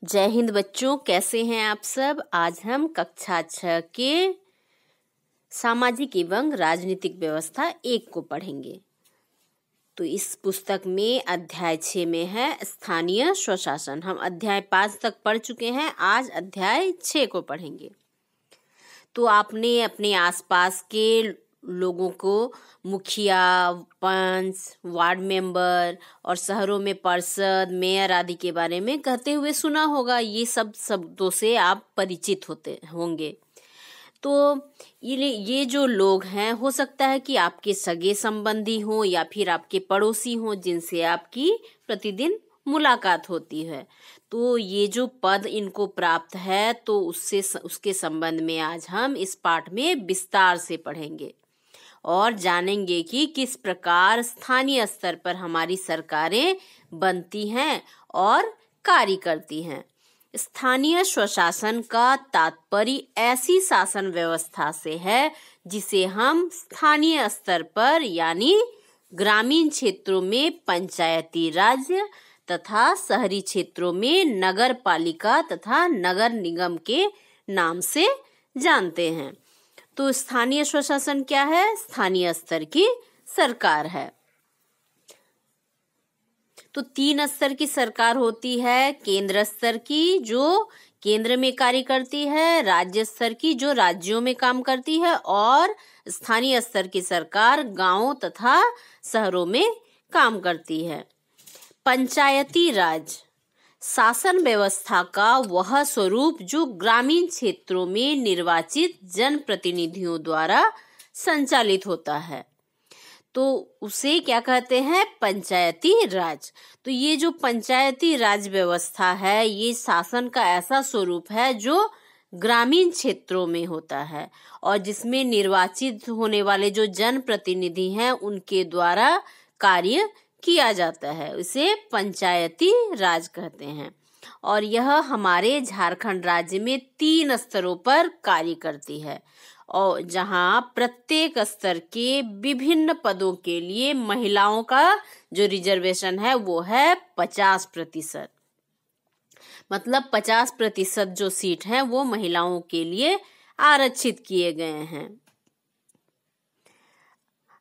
जय हिंद बच्चों, कैसे हैं आप सब। आज हम कक्षा 6 के सामाजिक एवं राजनीतिक व्यवस्था 1 को पढ़ेंगे। तो इस पुस्तक में अध्याय 6 में है स्थानीय स्वशासन। हम अध्याय 5 तक पढ़ चुके हैं, आज अध्याय 6 को पढ़ेंगे। तो आपने अपने आसपास के लोगों को मुखिया, पंच, वार्ड मेंबर और शहरों में पार्षद, मेयर आदि के बारे में कहते हुए सुना होगा। ये सब शब्दों से आप परिचित होते होंगे। तो ये जो लोग हैं, हो सकता है कि आपके सगे संबंधी हों या फिर आपके पड़ोसी हों जिनसे आपकी प्रतिदिन मुलाकात होती है। तो ये जो पद इनको प्राप्त है, तो उसके संबंध में आज हम इस पाठ में विस्तार से पढ़ेंगे और जानेंगे कि किस प्रकार स्थानीय स्तर पर हमारी सरकारें बनती हैं और कार्य करती हैं। स्थानीय स्वशासन का तात्पर्य ऐसी शासन व्यवस्था से है जिसे हम स्थानीय स्तर पर यानी ग्रामीण क्षेत्रों में पंचायती राज तथा शहरी क्षेत्रों में नगर पालिका तथा नगर निगम के नाम से जानते हैं। तो स्थानीय स्वशासन क्या है? स्थानीय स्तर की सरकार है। तो 3 स्तर की सरकार होती है। केंद्र स्तर की, जो केंद्र में कार्य करती है, राज्य स्तर की, जो राज्यों में काम करती है, और स्थानीय स्तर की सरकार गांवों तथा शहरों में काम करती है। पंचायती राज शासन व्यवस्था का वह स्वरूप जो ग्रामीण क्षेत्रों में निर्वाचित जनप्रतिनिधियों द्वारा संचालित होता है, तो उसे क्या कहते हैं? पंचायती राज। तो ये जो पंचायती राज व्यवस्था है, ये शासन का ऐसा स्वरूप है जो ग्रामीण क्षेत्रों में होता है और जिसमें निर्वाचित होने वाले जो जनप्रतिनिधि हैं उनके द्वारा कार्य किया जाता है। इसे पंचायती राज कहते हैं और यह हमारे झारखंड राज्य में 3 स्तरों पर कार्य करती है और जहां प्रत्येक स्तर के विभिन्न पदों के लिए महिलाओं का जो रिजर्वेशन है वो है 50%। मतलब 50% जो सीट है वो महिलाओं के लिए आरक्षित किए गए हैं।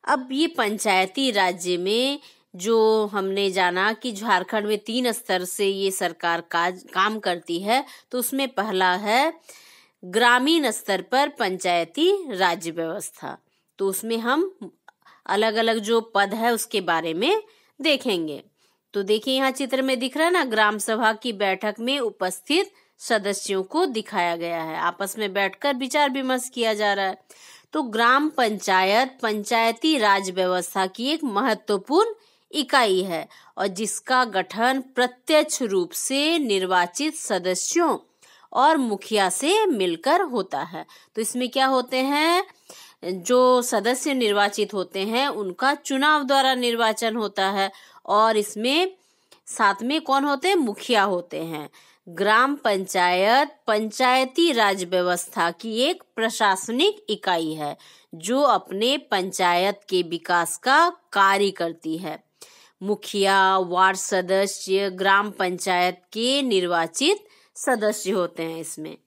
अब ये पंचायती राज्य में जो हमने जाना कि झारखंड में 3 स्तर से ये सरकार काम करती है, तो उसमें पहला है ग्रामीण स्तर पर पंचायती राज्य व्यवस्था। तो उसमें हम अलग अलग जो पद है उसके बारे में देखेंगे। तो देखिए यहाँ चित्र में दिख रहा है ना, ग्राम सभा की बैठक में उपस्थित सदस्यों को दिखाया गया है। आपस में बैठकर विचार विमर्श किया जा रहा है। तो ग्राम पंचायत पंचायती राज व्यवस्था की एक महत्वपूर्ण इकाई है और जिसका गठन प्रत्यक्ष रूप से निर्वाचित सदस्यों और मुखिया से मिलकर होता है। तो इसमें क्या होते हैं? जो सदस्य निर्वाचित होते हैं उनका चुनाव द्वारा निर्वाचन होता है और इसमें साथ में कौन होते हैं? मुखिया होते हैं। ग्राम पंचायत पंचायती राज व्यवस्था की एक प्रशासनिक इकाई है जो अपने पंचायत के विकास का कार्य करती है। मुखिया, वार्ड सदस्य ग्राम पंचायत के निर्वाचित सदस्य होते हैं। इसमें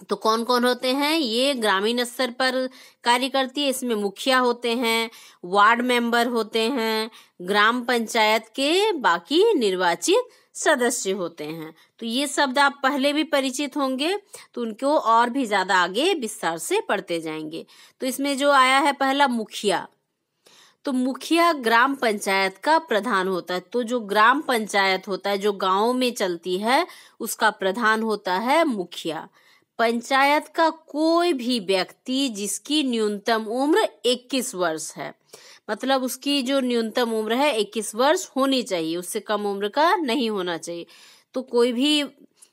तो कौन कौन होते हैं? ये ग्रामीण स्तर पर कार्य करती है। इसमें मुखिया होते हैं, वार्ड मेंबर होते हैं, ग्राम पंचायत के बाकी निर्वाचित सदस्य होते हैं। तो ये शब्द आप पहले भी परिचित होंगे, तो उनको और भी ज्यादा आगे विस्तार से पढ़ते जाएंगे। तो इसमें जो आया है पहला मुखिया, तो मुखिया ग्राम पंचायत का प्रधान होता है। तो जो ग्राम पंचायत होता है जो गांव में चलती है उसका प्रधान होता है मुखिया। पंचायत का कोई भी व्यक्ति जिसकी न्यूनतम उम्र 21 वर्ष है, मतलब उसकी जो न्यूनतम उम्र है 21 वर्ष होनी चाहिए, उससे कम उम्र का नहीं होना चाहिए। तो कोई भी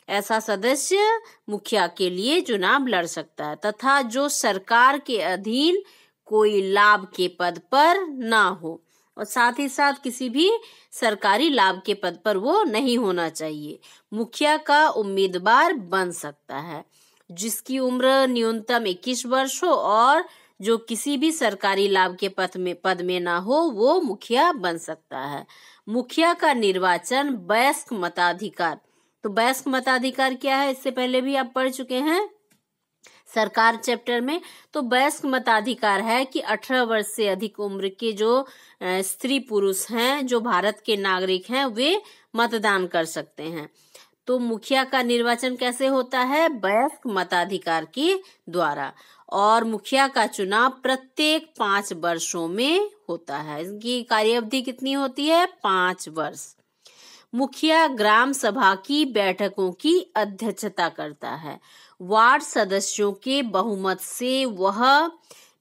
ऐसा सदस्य मुखिया के लिए चुनाव लड़ सकता है तथा जो सरकार के अधीन कोई लाभ के पद पर ना हो और साथ ही साथ किसी भी सरकारी लाभ के पद पर वो नहीं होना चाहिए। मुखिया का उम्मीदवार बन सकता है जिसकी उम्र न्यूनतम 21 वर्ष हो और जो किसी भी सरकारी लाभ के पद में ना हो, वो मुखिया बन सकता है। मुखिया का निर्वाचन वयस्क मताधिकार तो वयस्क मताधिकार क्या है, इससे पहले भी आप पढ़ चुके हैं सरकार चैप्टर में। तो वयस्क मताधिकार है कि 18 वर्ष से अधिक उम्र के जो स्त्री पुरुष हैं, जो भारत के नागरिक हैं, वे मतदान कर सकते हैं। तो मुखिया का निर्वाचन कैसे होता है, वयस्क मताधिकार के द्वारा, और मुखिया का चुनाव प्रत्येक 5 वर्षों में होता है। इसकी कार्यावधि कितनी होती है, 5 वर्ष। मुखिया ग्राम सभा की बैठकों की अध्यक्षता करता है। वार्ड सदस्यों के बहुमत से वह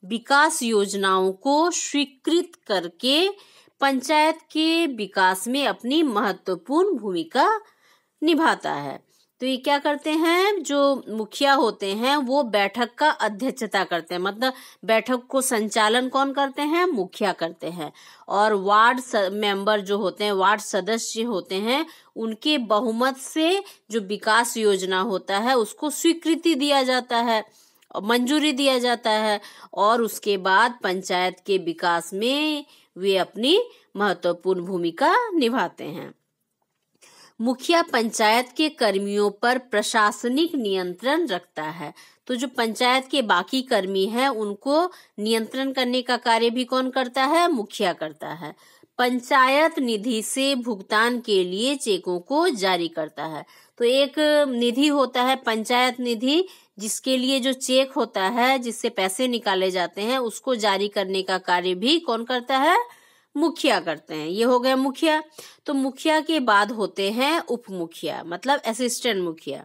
विकास योजनाओं को स्वीकृत करके पंचायत के विकास में अपनी महत्वपूर्ण भूमिका निभाता है। तो ये क्या करते हैं, जो मुखिया होते हैं वो बैठक का अध्यक्षता करते हैं, मतलब बैठक को संचालन कौन करते हैं, मुखिया करते हैं। और वार्ड मेंबर जो होते हैं, वार्ड सदस्य होते हैं, उनके बहुमत से जो विकास योजना होता है उसको स्वीकृति दिया जाता है, मंजूरी दिया जाता है, और उसके बाद पंचायत के विकास में वे अपनी महत्वपूर्ण भूमिका निभाते हैं। मुखिया पंचायत के कर्मियों पर प्रशासनिक नियंत्रण रखता है। तो जो पंचायत के बाकी कर्मी हैं उनको नियंत्रण करने का कार्य भी कौन करता है, मुखिया करता है। पंचायत निधि से भुगतान के लिए चेकों को जारी करता है। तो एक निधि होता है पंचायत निधि, जिसके लिए जो चेक होता है, जिससे पैसे निकाले जाते हैं, उसको जारी करने का कार्य भी कौन करता है, मुखिया करते हैं। ये हो गया मुखिया। तो मुखिया के बाद होते हैं उप मुखिया, मतलब असिस्टेंट मुखिया।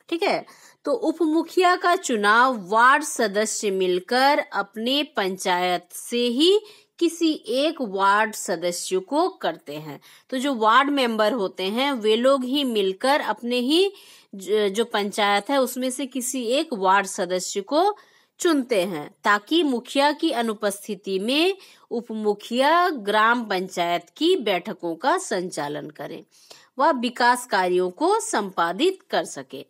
ठीक है। तो उप मुखिया का चुनाव वार्ड सदस्य मिलकर अपने पंचायत से ही किसी एक वार्ड सदस्य को करते हैं। तो जो वार्ड मेंबर होते हैं वे लोग ही मिलकर अपने ही जो पंचायत है उसमें से किसी एक वार्ड सदस्य को चुनते हैं, ताकि मुखिया की अनुपस्थिति में उप मुखिया ग्राम पंचायत की बैठकों का संचालन करे, वह विकास कार्यों को संपादित कर सके।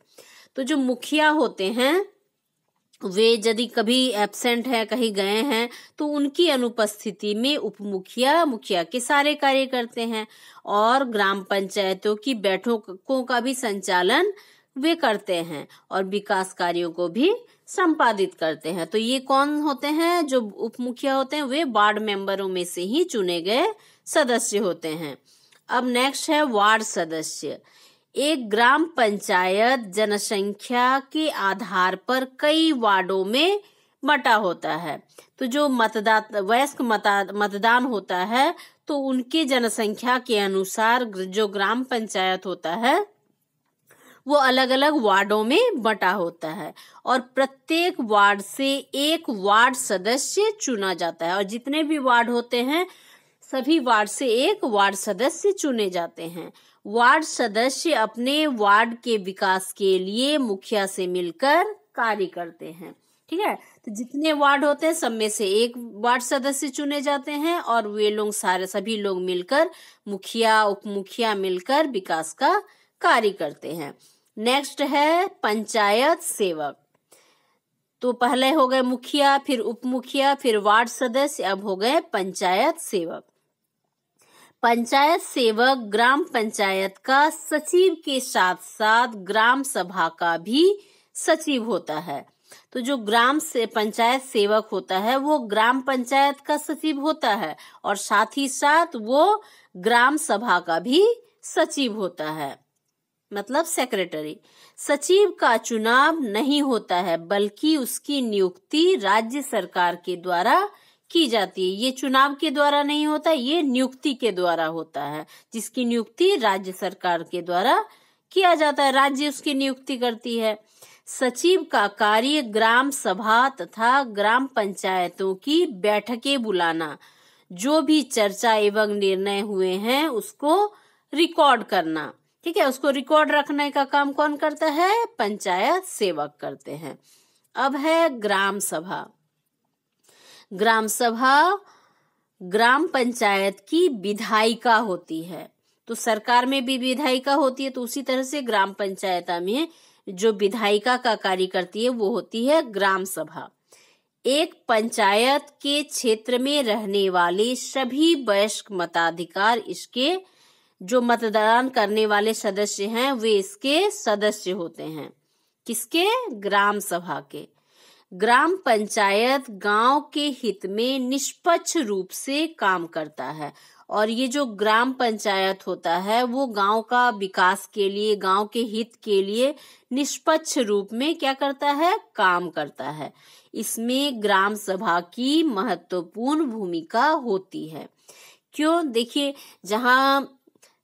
तो जो मुखिया होते हैं वे यदि कभी एब्सेंट है, कहीं गए हैं, तो उनकी अनुपस्थिति में उप मुखिया मुखिया के सारे कार्य करते हैं, और ग्राम पंचायतों की बैठकों का भी संचालन वे करते हैं, और विकास कार्यों को भी संपादित करते हैं। तो ये कौन होते हैं, जो उप मुखिया होते हैं वे वार्ड मेंबरों में से ही चुने गए सदस्य होते हैं। अब नेक्स्ट है वार्ड सदस्य। एक ग्राम पंचायत जनसंख्या के आधार पर कई वार्डों में बटा होता है। तो जो वयस्क मतदान होता है, तो उनके जनसंख्या के अनुसार जो ग्राम पंचायत होता है वो अलग अलग वार्डों में बटा होता है, और प्रत्येक वार्ड से एक वार्ड सदस्य चुना जाता है, और जितने भी वार्ड होते हैं सभी वार्ड से एक वार्ड सदस्य चुने जाते हैं। वार्ड सदस्य अपने वार्ड के विकास के लिए मुखिया से मिलकर कार्य करते हैं। ठीक है। तो जितने वार्ड होते हैं सब में से एक वार्ड सदस्य चुने जाते हैं, और वे लोग सभी लोग मिलकर मुखिया उप मुखिया मिलकर विकास का कार्य करते हैं। नेक्स्ट है पंचायत सेवक। तो पहले हो गए मुखिया, फिर उप मुखिया, फिर वार्ड सदस्य, अब हो गए पंचायत सेवक। पंचायत सेवक ग्राम पंचायत का सचिव के साथ साथ ग्राम सभा का भी सचिव होता है। तो जो ग्राम से पंचायत सेवक होता है वो ग्राम पंचायत का सचिव होता है, और साथ ही साथ वो ग्राम सभा का भी सचिव होता है, मतलब सेक्रेटरी। सचिव का चुनाव नहीं होता है, बल्कि उसकी नियुक्ति राज्य सरकार के द्वारा की जाती है। ये चुनाव के द्वारा नहीं होता, ये नियुक्ति के द्वारा होता है, जिसकी नियुक्ति राज्य सरकार के द्वारा किया जाता है, राज्य उसकी नियुक्ति करती है। सचिव का कार्य ग्राम सभा तथा ग्राम पंचायतों की बैठकें बुलाना, जो भी चर्चा एवं निर्णय हुए हैं उसको रिकॉर्ड करना। ठीक है। उसको रिकॉर्ड रखने का काम कौन करता है, पंचायत सेवक करते हैं। अब है ग्राम सभा। ग्राम सभा ग्राम पंचायत की विधायिका होती है। तो सरकार में भी विधायिका होती है, तो उसी तरह से ग्राम पंचायत में जो विधायिका का कार्य करती है वो होती है ग्राम सभा। एक पंचायत के क्षेत्र में रहने वाले सभी वयस्क मताधिकार इसके जो मतदान करने वाले सदस्य हैं वे इसके सदस्य होते हैं। किसके? ग्राम सभा के। ग्राम पंचायत गांव के हित में निष्पक्ष रूप से काम करता है और ये जो ग्राम पंचायत होता है वो गांव का विकास के लिए, गांव के हित के लिए निष्पक्ष रूप में क्या करता है? काम करता है। इसमें ग्राम सभा की महत्वपूर्ण भूमिका होती है। क्यों? देखिए, जहाँ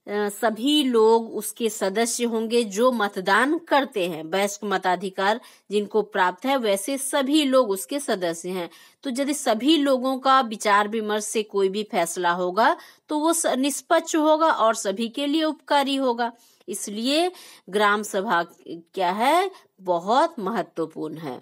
सभी लोग उसके सदस्य होंगे जो मतदान करते हैं, वयस्क मताधिकार जिनको प्राप्त है, वैसे सभी लोग उसके सदस्य हैं। तो यदि सभी लोगों का विचार विमर्श से कोई भी फैसला होगा तो वो निष्पक्ष होगा और सभी के लिए उपकारी होगा। इसलिए ग्राम सभा क्या है? बहुत महत्वपूर्ण है।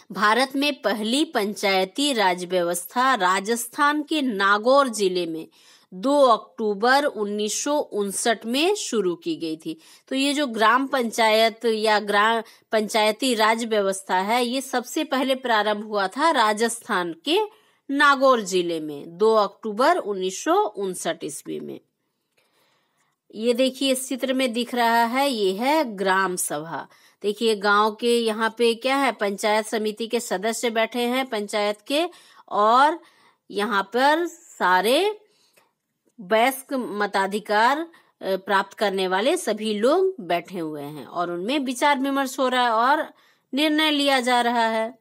भारत में पहली पंचायती राज व्यवस्था राजस्थान के नागौर जिले में 2 अक्टूबर 1959 में शुरू की गई थी। तो ये जो ग्राम पंचायत या ग्राम पंचायती राज व्यवस्था है, ये सबसे पहले प्रारंभ हुआ था राजस्थान के नागौर जिले में 2 अक्टूबर 1959 ईस्वी में। ये देखिए इस चित्र में दिख रहा है, ये है ग्राम सभा। देखिए गांव के यहाँ पे क्या है? पंचायत समिति के सदस्य बैठे हैं पंचायत के, और यहाँ पर सारे वयस्क मताधिकार प्राप्त करने वाले सभी लोग बैठे हुए हैं और उनमें विचार विमर्श हो रहा है और निर्णय लिया जा रहा है।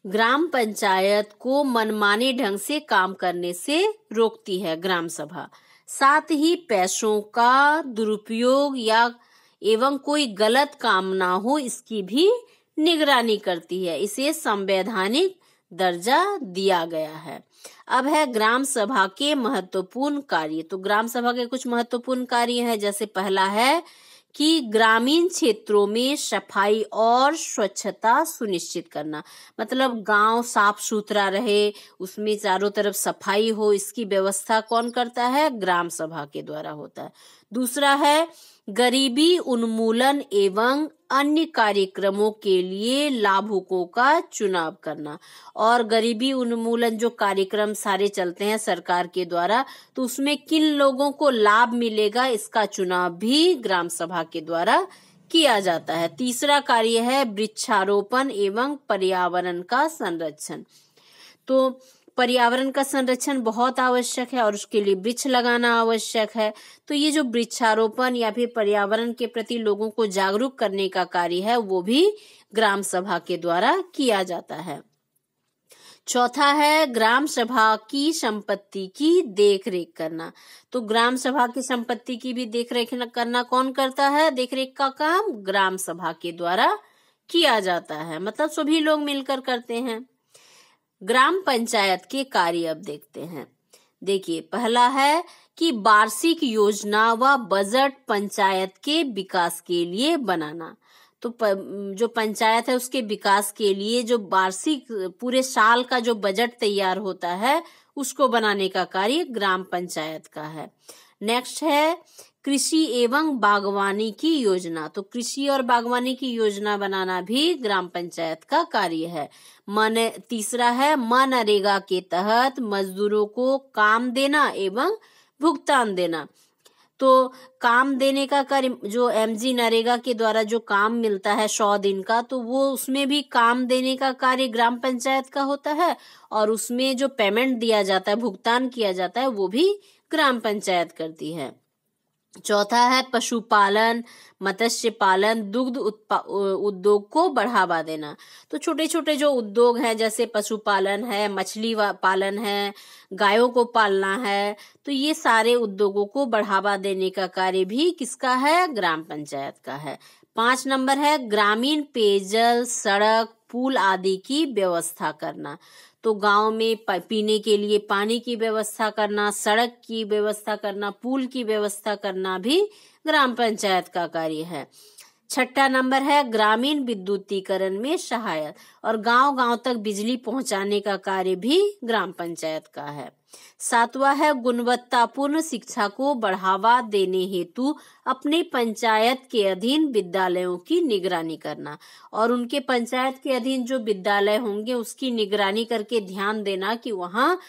ग्राम पंचायत को मनमाने ढंग से काम करने से रोकती है ग्राम सभा। साथ ही पैसों का दुरुपयोग या एवं कोई गलत काम ना हो इसकी भी निगरानी करती है। इसे संवैधानिक दर्जा दिया गया है। अब है ग्राम सभा के महत्वपूर्ण कार्य। तो ग्राम सभा के कुछ महत्वपूर्ण कार्य हैं, जैसे पहला है कि ग्रामीण क्षेत्रों में सफाई और स्वच्छता सुनिश्चित करना, मतलब गांव साफ सुथरा रहे, उसमें चारों तरफ सफाई हो, इसकी व्यवस्था कौन करता है? ग्राम सभा के द्वारा होता है। दूसरा है गरीबी उन्मूलन एवं अन्य कार्यक्रमों के लिए लाभुकों का चुनाव करना। और गरीबी उन्मूलन जो कार्यक्रम सारे चलते हैं सरकार के द्वारा, तो उसमें किन लोगों को लाभ मिलेगा इसका चुनाव भी ग्राम सभा के द्वारा किया जाता है। तीसरा कार्य है वृक्षारोपण एवं पर्यावरण का संरक्षण। तो पर्यावरण का संरक्षण बहुत आवश्यक है और उसके लिए वृक्ष लगाना आवश्यक है। तो ये जो वृक्षारोपण या फिर पर्यावरण के प्रति लोगों को जागरूक करने का कार्य है वो भी ग्राम सभा के द्वारा किया जाता है। चौथा है ग्राम सभा की संपत्ति की देखरेख करना। तो ग्राम सभा की संपत्ति की भी देखरेख करना कौन करता है? देखरेख का काम ग्राम सभा के द्वारा किया जाता है, मतलब सभी लोग मिलकर करते हैं। ग्राम पंचायत के कार्य अब देखते हैं। देखिए पहला है कि वार्षिक योजना व बजट पंचायत के विकास के लिए बनाना। तो जो पंचायत है उसके विकास के लिए जो वार्षिक पूरे साल का जो बजट तैयार होता है उसको बनाने का कार्य ग्राम पंचायत का है। नेक्स्ट है कृषि एवं बागवानी की योजना। तो कृषि और बागवानी की योजना बनाना भी ग्राम पंचायत का कार्य है। तीसरा है मनरेगा के तहत मजदूरों को काम देना एवं भुगतान देना। तो काम देने का कार्य जो एमजी नरेगा के द्वारा जो काम मिलता है 100 दिन का, तो वो उसमें भी काम देने का कार्य ग्राम पंचायत का होता है और उसमें जो पेमेंट दिया जाता है, भुगतान किया जाता है, वो भी ग्राम पंचायत करती है। चौथा है पशुपालन, मत्स्य पालन, दुग्ध उद्योग को बढ़ावा देना। तो छोटे छोटे जो उद्योग हैं जैसे पशुपालन है, मछली पालन है, गायों को पालना है, तो ये सारे उद्योगों को बढ़ावा देने का कार्य भी किसका है? ग्राम पंचायत का है। 5 नंबर है ग्रामीण पेयजल, सड़क, पुल आदि की व्यवस्था करना। तो गांव में पीने के लिए पानी की व्यवस्था करना, सड़क की व्यवस्था करना, पुल की व्यवस्था करना भी ग्राम पंचायत का कार्य है। 6 नंबर है ग्रामीण विद्युतीकरण में सहायक, और गांव गांव तक बिजली पहुंचाने का कार्य भी ग्राम पंचायत का है। 7वां है गुणवत्तापूर्ण शिक्षा को बढ़ावा देने हेतु अपने पंचायत के अधीन विद्यालयों की निगरानी करना, और उनके पंचायत के अधीन जो विद्यालय होंगे उसकी निगरानी करके ध्यान देना कि वहाँ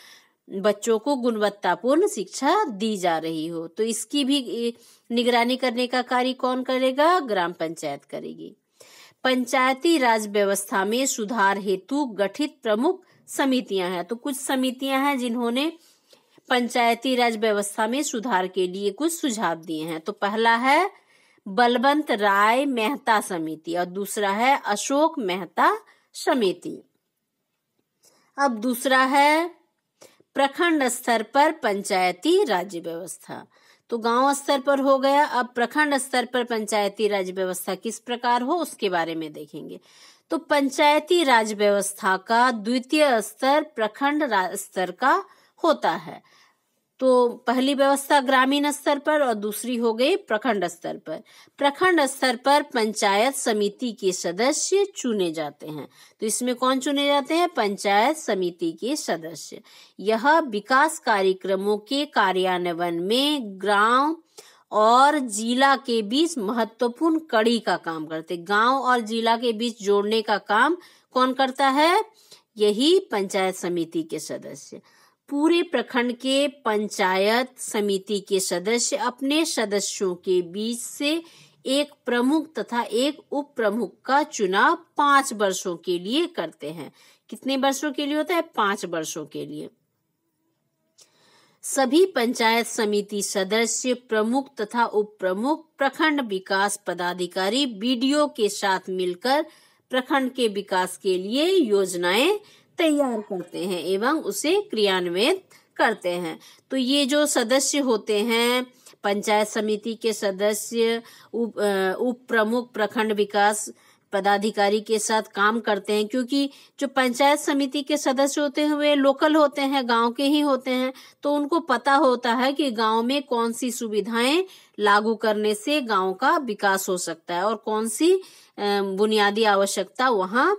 बच्चों को गुणवत्तापूर्ण शिक्षा दी जा रही हो। तो इसकी भी निगरानी करने का कार्य कौन करेगा? ग्राम पंचायत करेगी। पंचायती राज व्यवस्था में सुधार हेतु गठित प्रमुख समितियां हैं। तो कुछ समितियां हैं जिन्होंने पंचायती राज व्यवस्था में सुधार के लिए कुछ सुझाव दिए हैं। तो पहला है बलवंत राय मेहता समिति और दूसरा है अशोक मेहता समिति। अब दूसरा है प्रखंड स्तर पर पंचायती राज व्यवस्था। तो गांव स्तर पर हो गया, अब प्रखंड स्तर पर पंचायती राज व्यवस्था किस प्रकार हो उसके बारे में देखेंगे। तो पंचायती राज व्यवस्था का द्वितीय स्तर प्रखंड स्तर का होता है। तो पहली व्यवस्था ग्रामीण स्तर पर और दूसरी हो गई प्रखंड स्तर पर। प्रखंड स्तर पर पंचायत समिति के सदस्य चुने जाते हैं। तो इसमें कौन चुने जाते हैं? पंचायत समिति के सदस्य। यह विकास कार्यक्रमों के कार्यान्वयन में गांव और जिला के बीच महत्वपूर्ण कड़ी का काम करते। गांव और जिला के बीच जोड़ने का काम कौन करता है? यही पंचायत समिति के सदस्य। पूरे प्रखंड के पंचायत समिति के सदस्य अपने सदस्यों के बीच से एक प्रमुख तथा एक उप प्रमुख का चुनाव 5 वर्षों के लिए करते हैं। कितने वर्षों के लिए होता है? 5 वर्षों के लिए। सभी पंचायत समिति सदस्य, प्रमुख तथा उप प्रमुख, प्रखंड विकास पदाधिकारी, बीडीओ के साथ मिलकर प्रखंड के विकास के लिए योजनाएं तैयार करते हैं एवं उसे क्रियान्वित करते हैं। तो ये जो सदस्य होते हैं पंचायत समिति के सदस्य, उप प्रमुख, प्रखंड विकास पदाधिकारी के साथ काम करते हैं, क्योंकि जो पंचायत समिति के सदस्य होते हैं वे लोकल होते हैं, गांव के ही होते हैं। तो उनको पता होता है कि गांव में कौन सी सुविधाएं लागू करने से गांव का विकास हो सकता है और कौन सी बुनियादी आवश्यकता वहां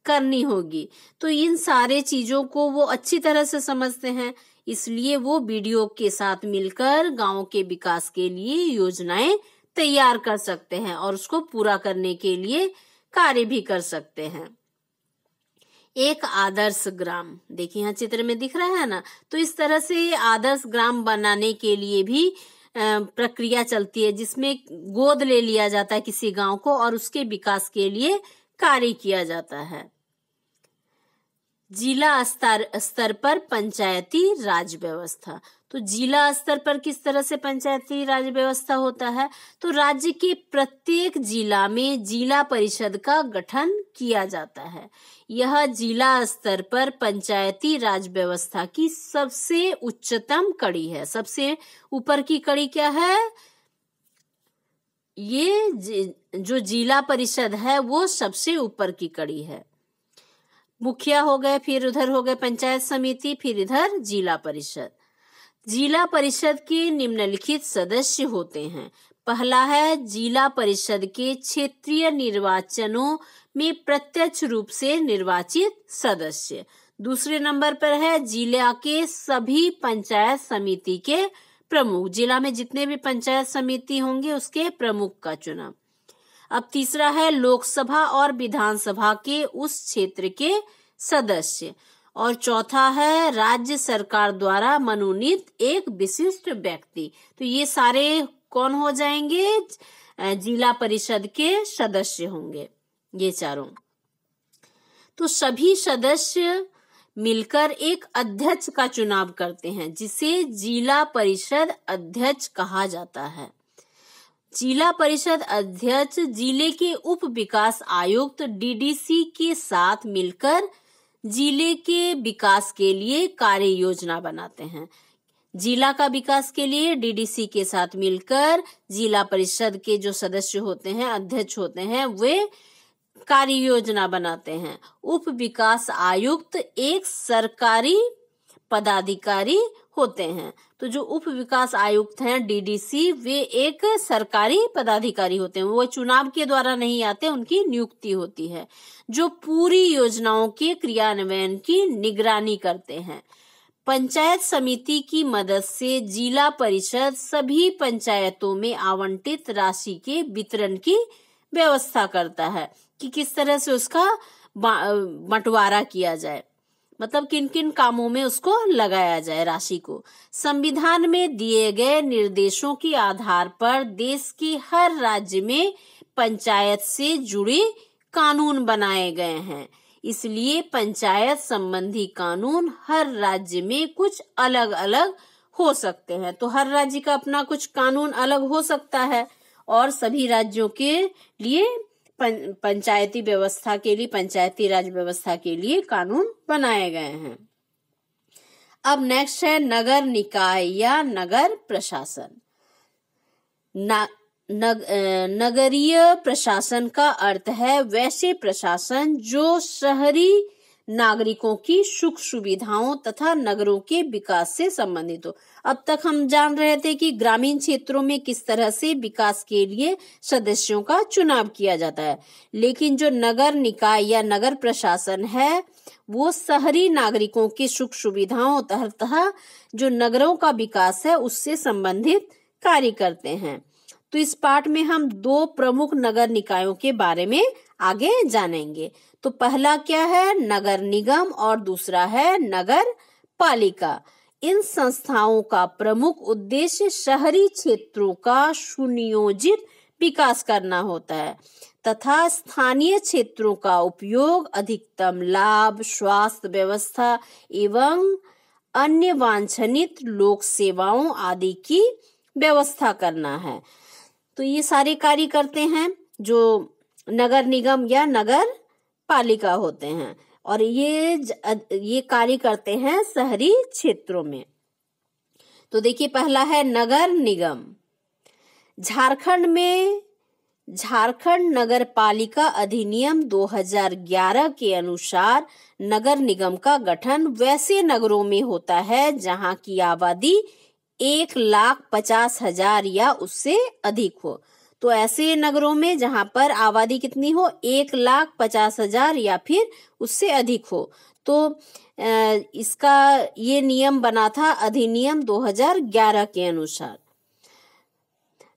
करनी होगी। तो इन सारे चीजों को वो अच्छी तरह से समझते हैं, इसलिए वो बीडीओ के साथ मिलकर गांव के विकास के लिए योजनाएं तैयार कर सकते हैं और उसको पूरा करने के लिए कार्य भी कर सकते हैं। एक आदर्श ग्राम, देखिए यहाँ चित्र में दिख रहा है ना। तो इस तरह से आदर्श ग्राम बनाने के लिए भी प्रक्रिया चलती है, जिसमें गोद ले लिया जाता है किसी गांव को और उसके विकास के लिए कार्य किया जाता है। जिला स्तर पर पंचायती राज व्यवस्था। तो जिला स्तर पर किस तरह से पंचायती राज व्यवस्था होता है? तो राज्य के प्रत्येक जिला में जिला परिषद का गठन किया जाता है। यह जिला स्तर पर पंचायती राज व्यवस्था की सबसे उच्चतम कड़ी है। सबसे ऊपर की कड़ी क्या है? ये जो जिला परिषद है वो सबसे ऊपर की कड़ी है। मुखिया हो गए, फिर उधर हो गए पंचायत समिति, फिर इधर जिला परिषद। जिला परिषद के निम्नलिखित सदस्य होते हैं। पहला है जिला परिषद के क्षेत्रीय निर्वाचनों में प्रत्यक्ष रूप से निर्वाचित सदस्य। दूसरे नंबर पर है जिला के सभी पंचायत समिति के प्रमुख। जिला में जितने भी पंचायत समिति होंगे उसके प्रमुख का चुनाव। अब तीसरा है लोकसभा और विधानसभा के उस क्षेत्र के सदस्य। और चौथा है राज्य सरकार द्वारा मनोनीत एक विशिष्ट व्यक्ति। तो ये सारे कौन हो जाएंगे? जिला परिषद के सदस्य होंगे ये चारों। तो सभी सदस्य मिलकर एक अध्यक्ष का चुनाव करते हैं, जिसे जिला परिषद अध्यक्ष कहा जाता है। जिला परिषद अध्यक्ष जिले के उप विकास आयुक्त डीडीसी के साथ मिलकर जिले के विकास के लिए कार्य योजना बनाते हैं। जिला का विकास के लिए डीडीसी के साथ मिलकर जिला परिषद के जो सदस्य होते हैं, अध्यक्ष होते हैं, वे कार्य योजना बनाते हैं। उप विकास आयुक्त एक सरकारी पदाधिकारी होते हैं। तो जो उप विकास आयुक्त हैं डीडीसी, वे एक सरकारी पदाधिकारी होते हैं। वो चुनाव के द्वारा नहीं आते, उनकी नियुक्ति होती है, जो पूरी योजनाओं के क्रियान्वयन की निगरानी करते हैं। पंचायत समिति की मदद से जिला परिषद सभी पंचायतों में आवंटित राशि के वितरण की व्यवस्था करता है कि किस तरह से उसका बंटवारा किया जाए। मतलब किन किन कामों में उसको लगाया जाए राशि को। संविधान में दिए गए निर्देशों के आधार पर देश के हर राज्य में पंचायत से जुड़े कानून बनाए गए हैं। इसलिए पंचायत संबंधी कानून हर राज्य में कुछ अलग अलग हो सकते हैं। तो हर राज्य का अपना कुछ कानून अलग हो सकता है और सभी राज्यों के लिए पंचायती व्यवस्था के लिए, पंचायती राज व्यवस्था के लिए कानून बनाए गए हैं। अब नेक्स्ट है नगर निकाय या नगर प्रशासन। नगरीय प्रशासन का अर्थ है वैसे प्रशासन जो शहरी नागरिकों की सुख सुविधाओं तथा नगरों के विकास से संबंधित हो। अब तक हम जान रहे थे कि ग्रामीण क्षेत्रों में किस तरह से विकास के लिए सदस्यों का चुनाव किया जाता है, लेकिन जो नगर निकाय या नगर प्रशासन है वो शहरी नागरिकों की सुख सुविधाओं तथा जो नगरों का विकास है उससे संबंधित कार्य करते हैं। तो इस पाठ में हम दो प्रमुख नगर निकायों के बारे में आगे जानेंगे। तो पहला क्या है, नगर निगम, और दूसरा है नगर पालिका। इन संस्थाओं का प्रमुख उद्देश्य शहरी क्षेत्रों का सुनियोजित विकास करना होता है तथा स्थानीय क्षेत्रों का उपयोग अधिकतम लाभ, स्वास्थ्य व्यवस्था एवं अन्य वांछनीय लोक सेवाओं आदि की व्यवस्था करना है। तो ये सारे कार्य करते हैं जो नगर निगम या नगर पालिका होते हैं और ये कार्य करते हैं शहरी क्षेत्रों में। तो देखिए पहला है नगर निगम। झारखंड में झारखंड नगर पालिका अधिनियम 2011 के अनुसार नगर निगम का गठन वैसे नगरों में होता है जहां की आबादी 1,50,000 या उससे अधिक हो। तो ऐसे नगरों में जहां पर आबादी कितनी हो, 1,50,000 या फिर उससे अधिक हो। तो इसका ये नियम बना था अधिनियम 2011 के अनुसार।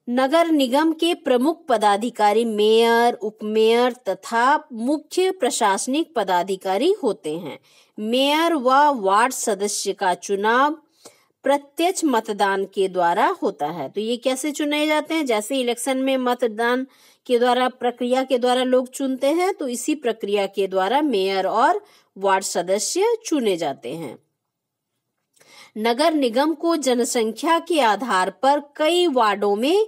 नगर निगम के प्रमुख पदाधिकारी मेयर, उपमेयर तथा मुख्य प्रशासनिक पदाधिकारी होते हैं। मेयर व वार्ड सदस्य का चुनाव प्रत्यक्ष मतदान के द्वारा होता है। तो ये कैसे चुने जाते हैं, जैसे इलेक्शन में मतदान के द्वारा प्रक्रिया के द्वारा लोग चुनते हैं, तो इसी प्रक्रिया के द्वारा मेयर और वार्ड सदस्य चुने जाते हैं। नगर निगम को जनसंख्या के आधार पर कई वार्डों में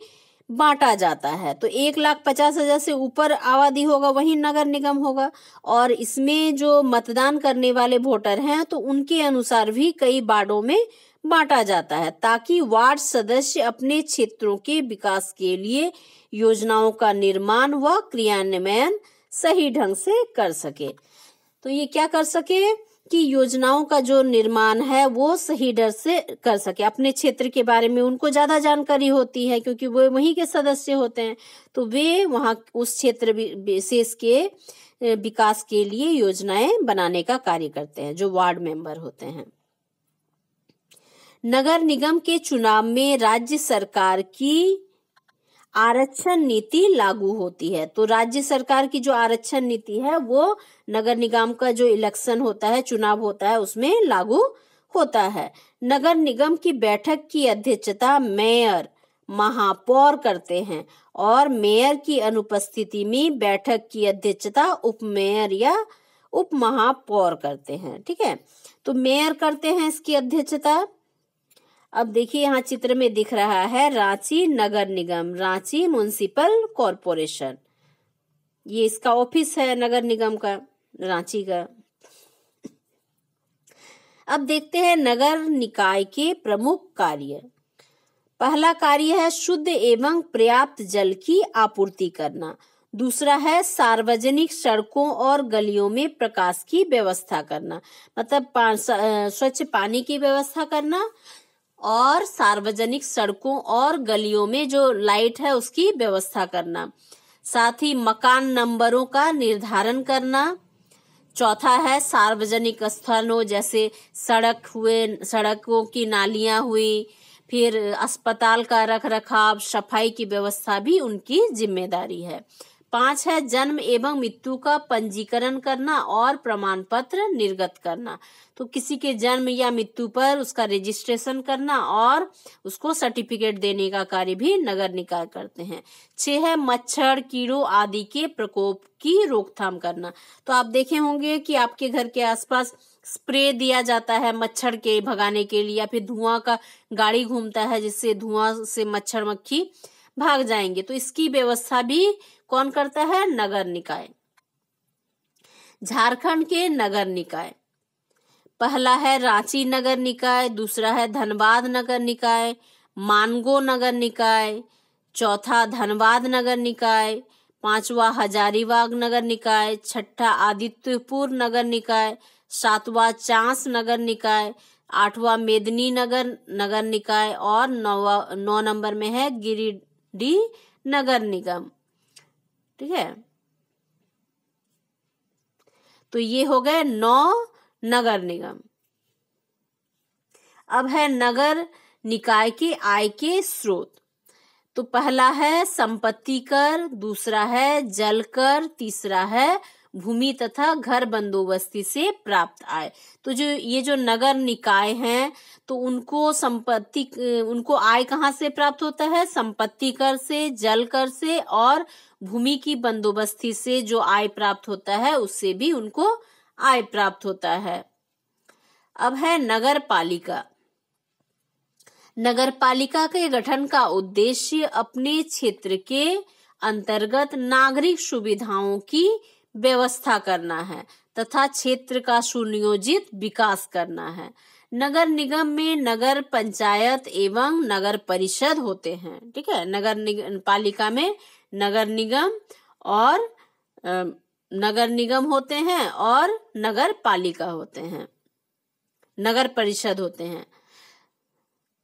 बांटा जाता है। तो 1,50,000 से ऊपर आबादी होगा वही नगर निगम होगा और इसमें जो मतदान करने वाले वोटर हैं तो उनके अनुसार भी कई वार्डों में बांटा जाता है ताकि वार्ड सदस्य अपने क्षेत्रों के विकास के लिए योजनाओं का निर्माण व क्रियान्वयन सही ढंग से कर सके। तो ये क्या कर सके कि योजनाओं का जो निर्माण है वो सही ढंग से कर सके। अपने क्षेत्र के बारे में उनको ज्यादा जानकारी होती है क्योंकि वो वहीं के सदस्य होते हैं, तो वे वहां उस क्षेत्र विशेष के विकास के लिए योजनाएं बनाने का कार्य करते हैं, जो वार्ड मेंबर होते हैं। नगर निगम के चुनाव में राज्य सरकार की आरक्षण नीति लागू होती है। तो राज्य सरकार की जो आरक्षण नीति है वो नगर निगम का जो इलेक्शन होता है, चुनाव होता है, उसमें लागू होता है। नगर निगम की बैठक की अध्यक्षता मेयर, महापौर करते हैं और मेयर की अनुपस्थिति में बैठक की अध्यक्षता उपमेयर या उप महापौर करते हैं। ठीक है, तो मेयर करते हैं इसकी अध्यक्षता। अब देखिए यहाँ चित्र में दिख रहा है रांची नगर निगम, रांची म्युनिसिपल कॉरपोरेशन, ये इसका ऑफिस है नगर निगम का, रांची का। अब देखते हैं नगर निकाय के प्रमुख कार्य। पहला कार्य है शुद्ध एवं पर्याप्त जल की आपूर्ति करना। दूसरा है सार्वजनिक सड़कों और गलियों में प्रकाश की व्यवस्था करना, मतलब स्वच्छ पानी की व्यवस्था करना और सार्वजनिक सड़कों और गलियों में जो लाइट है उसकी व्यवस्था करना। साथ ही मकान नंबरों का निर्धारण करना। चौथा है सार्वजनिक स्थलों जैसे सड़क हुए, सड़कों की नालियां हुई, फिर अस्पताल का रख रखाव, सफाई की व्यवस्था भी उनकी जिम्मेदारी है। 5 है जन्म एवं मृत्यु का पंजीकरण करना और प्रमाण पत्र निर्गत करना। तो किसी के जन्म या मृत्यु पर उसका रजिस्ट्रेशन करना और उसको सर्टिफिकेट देने का कार्य भी नगर निकाय करते हैं। 6 है मच्छर कीड़ों आदि के प्रकोप की रोकथाम करना। तो आप देखे होंगे कि आपके घर के आसपास स्प्रे दिया जाता है मच्छर के भगाने के लिए, या फिर धुआं का गाड़ी घूमता है जिससे धुआं से मच्छर मक्खी भाग जाएंगे। तो इसकी व्यवस्था भी कौन करता है? नगर निकाय। झारखंड के नगर निकाय, पहला है रांची नगर निकाय, दूसरा है धनबाद नगर निकाय, मानगो नगर निकाय, चौथा धनबाद नगर निकाय, पांचवा हजारीबाग नगर निकाय, छठा आदित्यपुर नगर निकाय, सातवां चांस नगर निकाय, आठवां मेदिनीनगर नगर निकाय और 9 नंबर में है गिरिडीह नगर निगम। ठीक है, तो ये हो गए 9 नगर निगम। अब है नगर निकाय के आय के स्रोत। तो पहला है संपत्ति कर, दूसरा है जल कर, तीसरा है भूमि तथा घर बंदोबस्ती से प्राप्त आय। तो ये जो नगर निकाय हैं तो उनको आय कहाँ से प्राप्त होता है? संपत्ति कर से, जल कर से और भूमि की बंदोबस्ती से जो आय प्राप्त होता है उससे भी उनको आय प्राप्त होता है। अब है नगर पालिका। नगर पालिका के गठन का उद्देश्य अपने क्षेत्र के अंतर्गत नागरिक सुविधाओं की व्यवस्था करना है तथा क्षेत्र का सुनियोजित विकास करना है। नगर निगम में नगर पंचायत एवं नगर परिषद होते हैं। ठीक है, नगर पालिका में नगर निगम और नगर निगम होते हैं और नगर पालिका होते हैं, नगर परिषद होते हैं।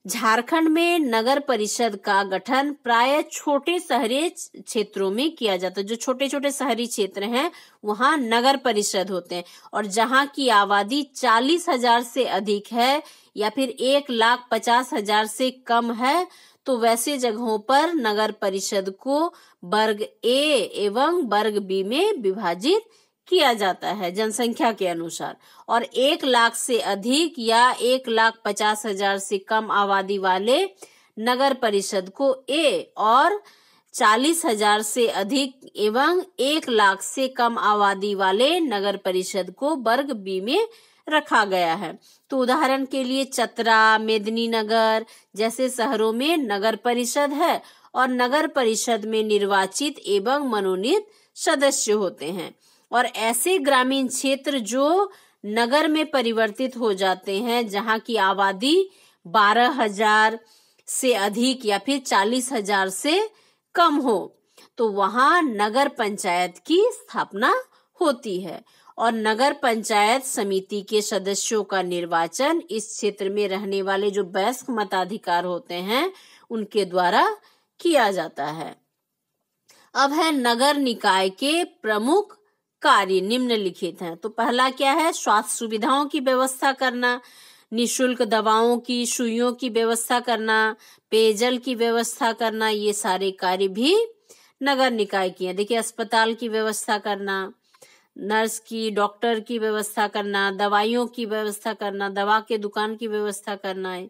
झारखंड में नगर परिषद का गठन प्राय छोटे शहरी क्षेत्रों में किया जाता है। जो छोटे छोटे शहरी क्षेत्र हैं वहां नगर परिषद होते हैं, और जहां की आबादी 40,000 से अधिक है या फिर 1,50,000 से कम है तो वैसे जगहों पर नगर परिषद को वर्ग ए एवं वर्ग बी में विभाजित किया जाता है जनसंख्या के अनुसार, और 1 लाख से अधिक या 1,50,000 से कम आबादी वाले नगर परिषद को ए और 40,000 से अधिक एवं 1 लाख से कम आबादी वाले नगर परिषद को वर्ग बी में रखा गया है। तो उदाहरण के लिए चतरा, मेदिनीनगर जैसे शहरों में नगर परिषद है और नगर परिषद में निर्वाचित एवं मनोनीत सदस्य होते हैं। और ऐसे ग्रामीण क्षेत्र जो नगर में परिवर्तित हो जाते हैं जहां की आबादी 12,000 से अधिक या फिर 40,000 से कम हो तो वहां नगर पंचायत की स्थापना होती है, और नगर पंचायत समिति के सदस्यों का निर्वाचन इस क्षेत्र में रहने वाले जो वयस्क मताधिकार होते हैं उनके द्वारा किया जाता है। अब है नगर निकाय के प्रमुख कार्य निम्नलिखित हैं। तो पहला क्या है? स्वास्थ्य सुविधाओं की व्यवस्था करना, निःशुल्क दवाओं की सुइयों की व्यवस्था करना, पेयजल की व्यवस्था करना, ये सारे कार्य भी नगर निकाय की है। देखिए, अस्पताल की व्यवस्था करना, नर्स की, डॉक्टर की व्यवस्था करना, दवाइयों की व्यवस्था करना, दवा के दुकान की व्यवस्था करना है।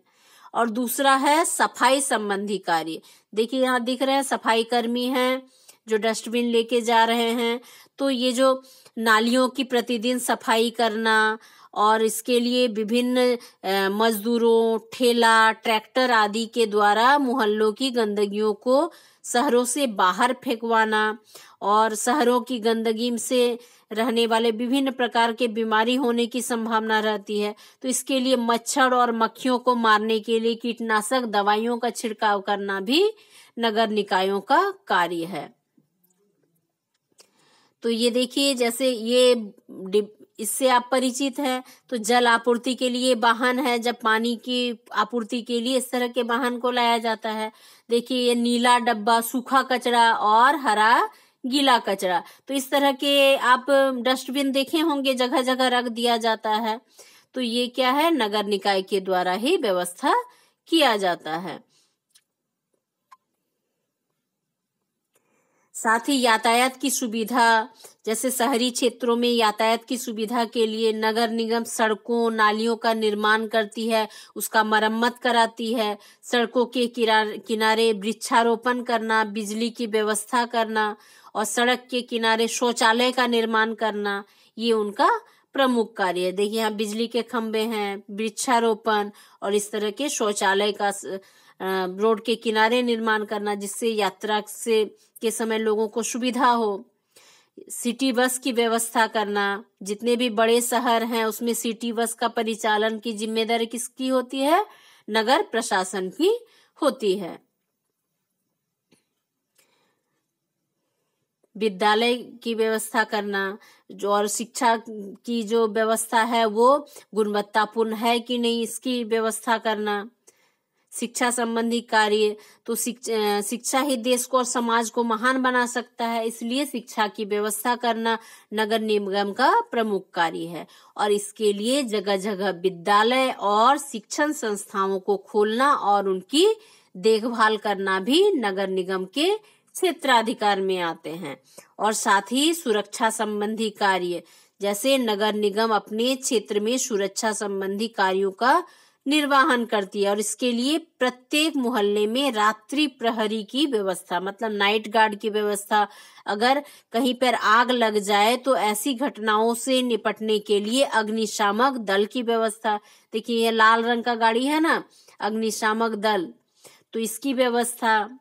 और दूसरा है सफाई संबंधी कार्य। देखिए यहाँ दिख रहे हैं सफाई कर्मी हैं जो डस्टबिन लेके जा रहे हैं। तो ये जो नालियों की प्रतिदिन सफाई करना और इसके लिए विभिन्न मजदूरों, ठेला, ट्रैक्टर आदि के द्वारा मोहल्लों की गंदगियों को शहरों से बाहर फेंकवाना, और शहरों की गंदगी से रहने वाले विभिन्न प्रकार के बीमारी होने की संभावना रहती है। तो इसके लिए मच्छर और मक्खियों को मारने के लिए कीटनाशक दवाइयों का छिड़काव करना भी नगर निकायों का कार्य है। तो ये देखिए, जैसे ये इससे आप परिचित हैं। तो जल आपूर्ति के लिए वाहन है, जब पानी की आपूर्ति के लिए इस तरह के वाहन को लाया जाता है। देखिए ये नीला डब्बा सूखा कचरा और हरा गीला कचरा, तो इस तरह के आप डस्टबिन देखे होंगे, जगह जगह रख दिया जाता है। तो ये क्या है? नगर निकाय के द्वारा ही व्यवस्था किया जाता है। साथ ही यातायात की सुविधा, जैसे शहरी क्षेत्रों में यातायात की सुविधा के लिए नगर निगम सड़कों नालियों का निर्माण करती है, उसका मरम्मत कराती है। सड़कों के किनारे वृक्षारोपण करना, बिजली की व्यवस्था करना और सड़क के किनारे शौचालय का निर्माण करना, ये उनका प्रमुख कार्य है। देखिए यहाँ बिजली के खंभे हैं, वृक्षारोपण और इस तरह के शौचालय का रोड के किनारे निर्माण करना, जिससे यात्रा से के समय लोगों को सुविधा हो। सिटी बस की व्यवस्था करना, जितने भी बड़े शहर हैं उसमें सिटी बस का परिचालन की जिम्मेदारी किसकी होती है? नगर प्रशासन की होती है। विद्यालय की व्यवस्था करना, जो और शिक्षा की जो व्यवस्था है वो गुणवत्तापूर्ण है कि नहीं, इसकी व्यवस्था करना। शिक्षा संबंधी कार्य, तो शिक्षा ही देश को और समाज को महान बना सकता है, इसलिए शिक्षा की व्यवस्था करना नगर निगम का प्रमुख कार्य है। और इसके लिए जगह जगह विद्यालय और शिक्षण संस्थाओं को खोलना और उनकी देखभाल करना भी नगर निगम के क्षेत्राधिकार में आते हैं। और साथ ही सुरक्षा संबंधी कार्य, जैसे नगर निगम अपने क्षेत्र में सुरक्षा संबंधी कार्यों का निर्वहन करती है और इसके लिए प्रत्येक मोहल्ले में रात्रि प्रहरी की व्यवस्था, मतलब नाइट गार्ड की व्यवस्था। अगर कहीं पर आग लग जाए तो ऐसी घटनाओं से निपटने के लिए अग्निशामक दल की व्यवस्था। देखिए ये लाल रंग का गाड़ी है ना, अग्निशामक दल, तो इसकी व्यवस्था।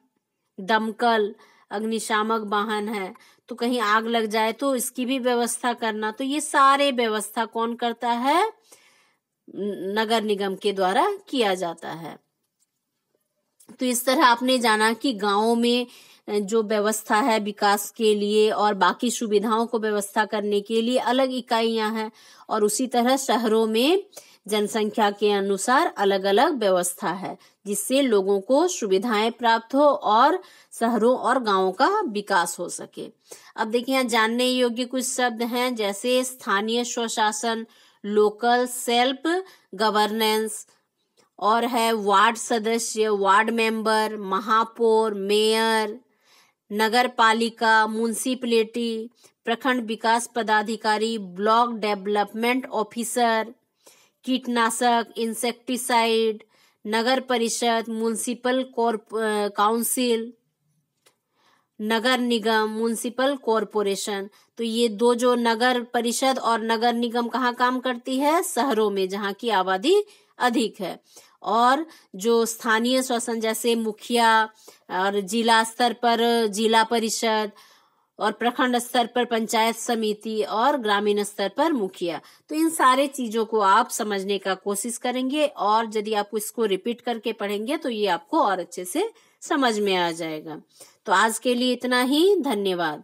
दमकल अग्निशामक वाहन है, तो कहीं आग लग जाए तो इसकी भी व्यवस्था करना। तो ये सारे व्यवस्था कौन करता है? नगर निगम के द्वारा किया जाता है। तो इस तरह आपने जाना कि गांवों में जो व्यवस्था है विकास के लिए और बाकी सुविधाओं को व्यवस्था करने के लिए अलग इकाइयां हैं, और उसी तरह शहरों में जनसंख्या के अनुसार अलग अलग व्यवस्था है, जिससे लोगों को सुविधाएं प्राप्त हो और शहरों और गांवों का विकास हो सके। अब देखिए यहाँ जानने योग्य कुछ शब्द हैं, जैसे स्थानीय स्वशासन, लोकल सेल्फ गवर्नेंस, और है वार्ड सदस्य, वार्ड मेंबर, महापौर, मेयर, नगर पालिका, म्युनिसिपैलिटी, प्रखंड विकास पदाधिकारी, ब्लॉक डेवलपमेंट ऑफिसर, कीटनाशक, इंसेक्टिसाइड, नगर परिषद, म्युनिसिपल काउंसिल, नगर निगम, म्युनिसिपल कॉरपोरेशन। तो ये दो जो नगर परिषद और नगर निगम कहाँ काम करती है? शहरों में, जहाँ की आबादी अधिक है। और जो स्थानीय शासन, जैसे मुखिया, और जिला स्तर पर जिला परिषद, और प्रखंड स्तर पर पंचायत समिति, और ग्रामीण स्तर पर मुखिया। तो इन सारे चीजों को आप समझने का कोशिश करेंगे, और यदि आप इसको रिपीट करके पढ़ेंगे तो ये आपको और अच्छे से समझ में आ जाएगा। तो आज के लिए इतना ही, धन्यवाद।